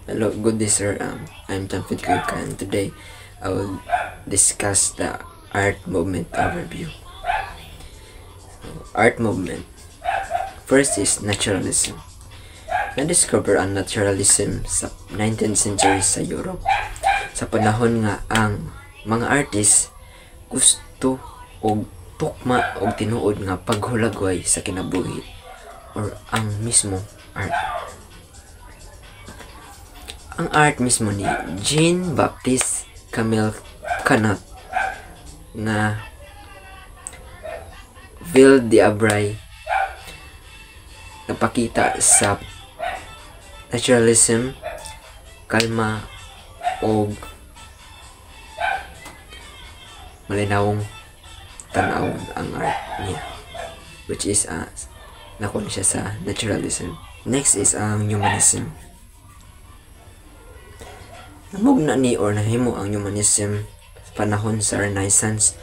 Hello, good day, sir. I'm John Fitchcock, and today I will discuss the art movement overview. Art movement. First is naturalism. Na-discover ang naturalism sa 19th century sa Europe. Sa panahon nga ang mga artist gusto og tukma og tinuod nga paghulagway sa kinabuhi or ang mismo art. Ang art mismo ni Jean-Baptiste Camille Canot na Ville d'Avray napakita sa naturalism, kalma o malinawong tanawon ang art niya, which is nakuha siya sa naturalism. Next is ang humanism. Namugna ni or nahimo ang humanism panahon sa Renaissance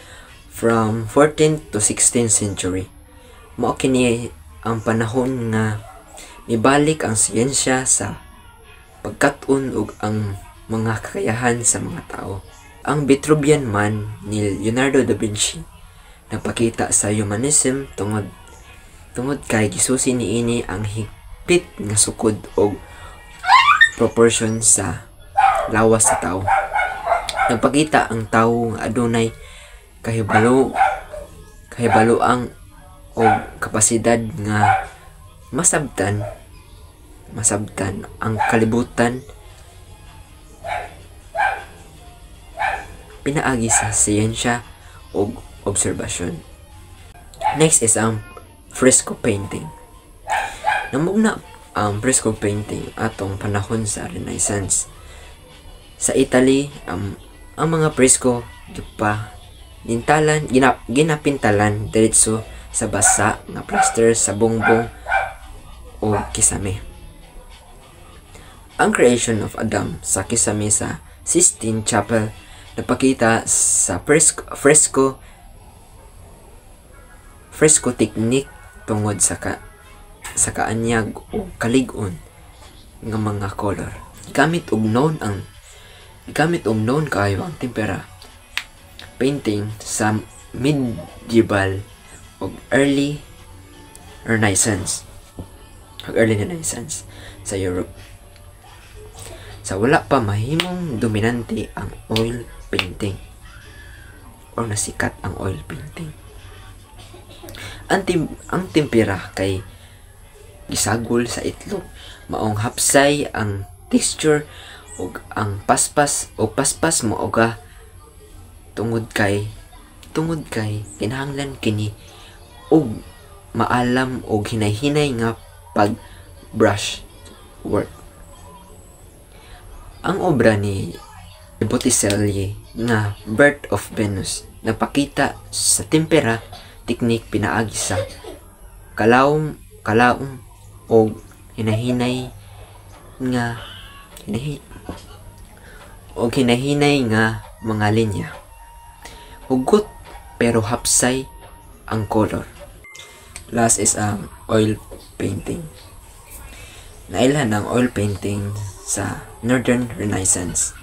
from 14th to 16th century. Mao kini ang panahon nga mibalik ang siyensya sa pagkat-un ug ang mga kakayahan sa mga tao. Ang Vitruvian Man ni Leonardo da Vinci nagpakita sa humanism tungod kay gisusi niini ang higpit nga sukod og proportion sa lawas sa tao. Nagpakita ang tao nga adunay kahibaloang o kapasidad nga masabtan ang kalibutan pinaagi sa siyensya o obserbasyon. Next is ang fresco painting. Namugna ang fresco painting atong panahon sa Renaissance. Sa Italy, ang mga presko ginapintalan diretso sa basa nga plaster sa bongbong o kisame. Ang creation of Adam sa kisame sa Sistine Chapel napakita sa fresco technique tungod sa kaanyag o kalig-on nga mga color. Gamit og known kayo ang tempera painting sa medieval o early Renaissance sa Europe. Sa wala pa mahimong dominante ang oil painting o nasikat ang oil painting. Ang tempera kay gisagol sa itlog, maong hapsay ang texture ug ang paspas mo oga tungod kay kinahanglan kini og maalam og hinay-hinay nga pag brush work. Ang obra ni Botticelli nga Birth of Venus napakita sa tempera technique pinaagi sa kalaom og hinahinay nga mga linya. Hugot pero hapsay ang color. Last is ang oil painting. Nailhan ang oil painting sa Northern Renaissance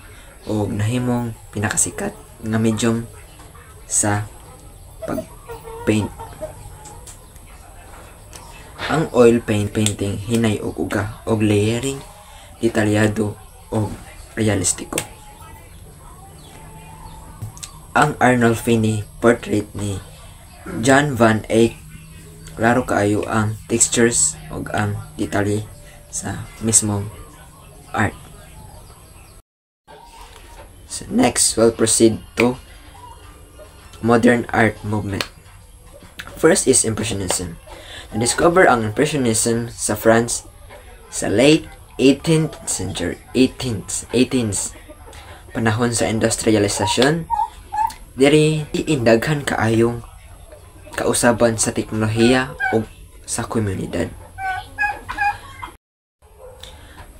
o nahimong pinakasikat nga medium sa pag-paint. Ang oil painting hinay og uga og layering, detalyado og realistiko. Ang Arnold Finney portrait ni John Van Eyck, klaro kaayo ang textures ug ang detalye sa mismong art. So next, we'll proceed to modern art movement. First is Impressionism. Na-discover ang Impressionism sa France sa late 18th century, panahon sa industrialisasyon. Diri indaghan kaayong kausaban sa teknolohiya o sa komunidad.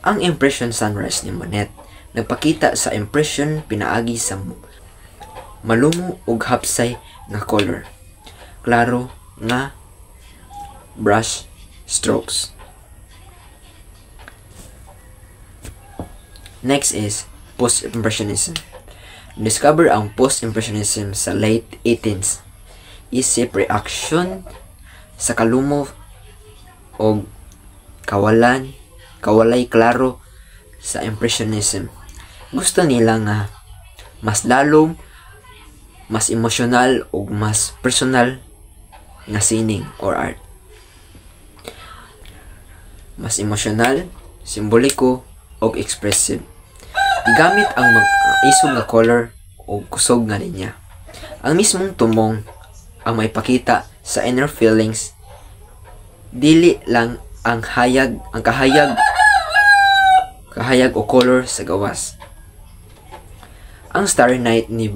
Ang Impression Sunrise ni Monet nagpakita sa impression pinaagi sa malumo ug hapsay nga color, klaro nga brush strokes. Next is Post-Impressionism. Discover ang Post-Impressionism sa late 18s. Isip reaction sa kalumo o kawalay klaro sa Impressionism. Gusto nila nga mas lalom, mas emosyonal o mas personal nga sining or art. Mas emosyonal, simboliko o expressive. Igamit ang isog nga color o kusog nga linya. Ang mismong tumong ang may pakita sa inner feelings, dili lang ang kahayag o color sa gawas. Ang Starry Night ni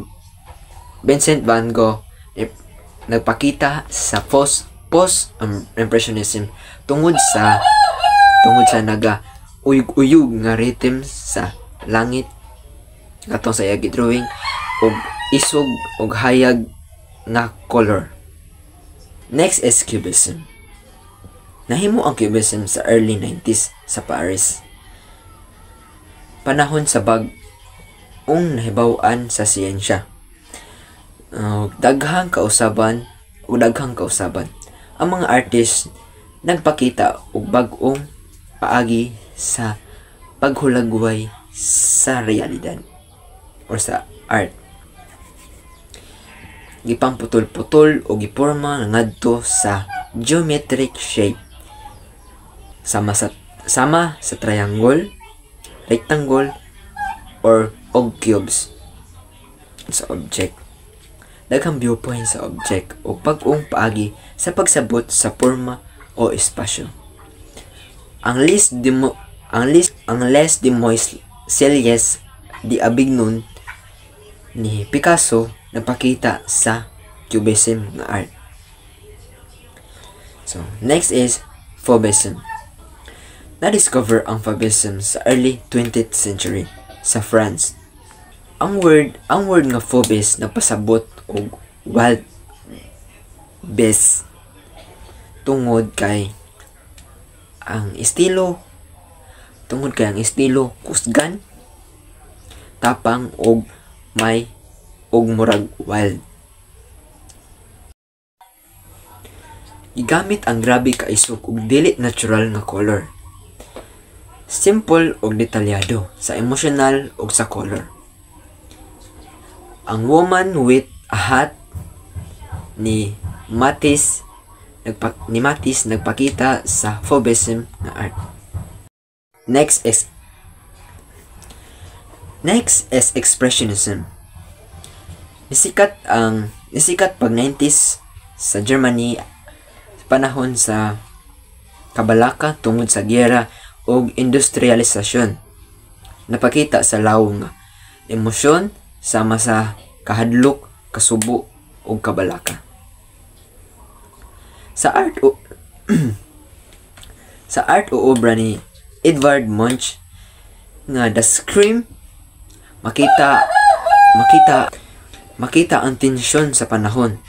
Vincent van Gogh nagpakita sa post-impressionism tungod sa uyog nga rhythm sa langit katong sa iyang drawing og isog og hayag nga color. Next is Cubism. Nahimo ang Cubism sa early 90s sa Paris. Panahon sa bag-ong nahibaw-an sa siyensya. Daghang kausaban. Ang mga artist nagpakita og bag-ong paagi sa paghulagway sa realidad or sa art. Gipang putol-putol o giporma ngadto sa geometric shape. Sama sa triangle, rectangle, or cubes sa object. Daghang viewpoint sa object o pag-ong paagi sa pagsabot sa forma o espasyo. Ang Les Demoiselles d'Avignon ni Picasso nagpakita sa Cubism nga art. So, next is Fauvism. Na-discover ang Fauvism sa early 20th century sa France. Ang word nga Fauvis nagpasabot og wild beast tungod kay ang estilo kusgan, tapang og murag wild. Gigamit ang grabe ka isog ug dili natural nga color. Simple ug detalyado sa emotional ug sa color. Ang Woman with a Hat ni Matisse nagpakita sa Fauvism nga art. Next is Expressionism. Nisikat pag 90s sa Germany panahon sa kabalaka tungod sa giyera o industrialisasyon. Napakita sa lawong emosyon sama sa kahadlok, kasubo o kabalaka. Sa art o obra ni Edvard Munch nga The Scream, makita ang tensyon sa panahon.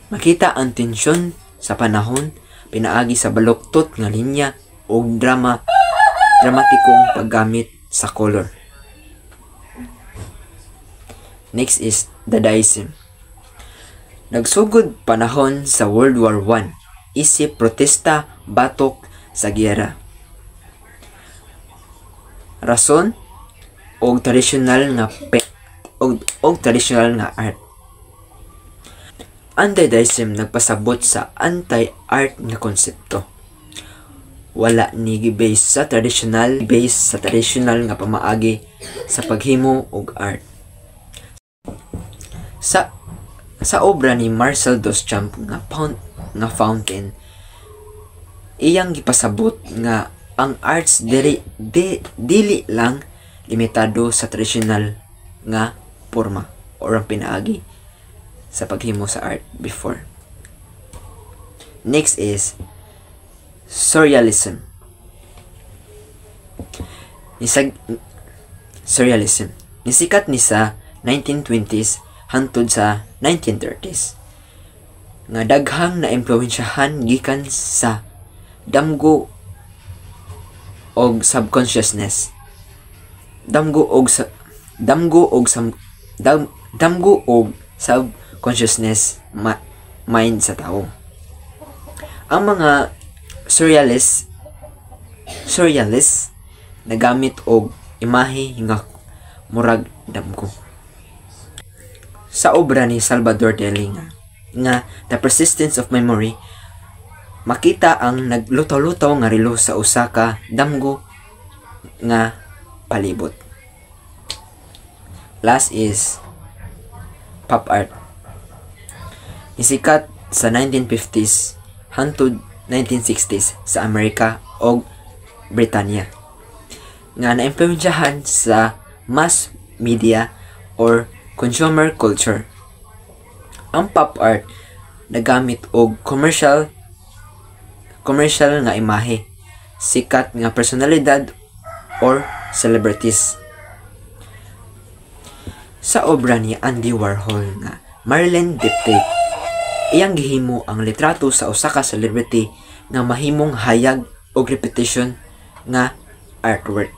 Makita ang tensyon sa panahon pinaagi sa baluktot nga linya o dramatikong paggamit sa color. Next is Dadaism. Nagsugod panahon sa World War I, isip protesta batok sa giyera. Rason og tradisyonal nga art. Ang Dadaism nagpasabot sa anti-art nga konsepto. Wala ni gibase sa traditional nga pamaagi sa paghimo og art. Sa obra ni Marcel Duchamp nga Fountain, iyang gipasabot nga ang arts dili lang limitado sa traditional nga forma or ang pinaagi sa paghimo sa art before. Next is Surrealism. Nisikat ni sa 1920s hangtod sa 1930s. Nga daghang na impluwensyahan gikan sa damgo og subconsciousness. Damgo og subconsciousness mind sa tao. Ang mga surrealist nagamit og imahe nga murag damgo. Sa obra ni Salvador Dali nga The Persistence of Memory, makita ang naglutaw-lutaw nga relo sa usa ka damgo nga palibot. Last is pop art. Nisikat sa 1950s hangtod 1960s sa Amerika o Britanya nga naimpluwensyahan sa mass media or consumer culture. Ang pop art nagamit og commercial nga imahe, sikat nga personalidad or celebrities. Sa obra ni Andy Warhol nga Marilyn Diptyque, iyang gihimo ang litrato sa usa ka celebrity nga mahimong hayag og repetition nga artwork.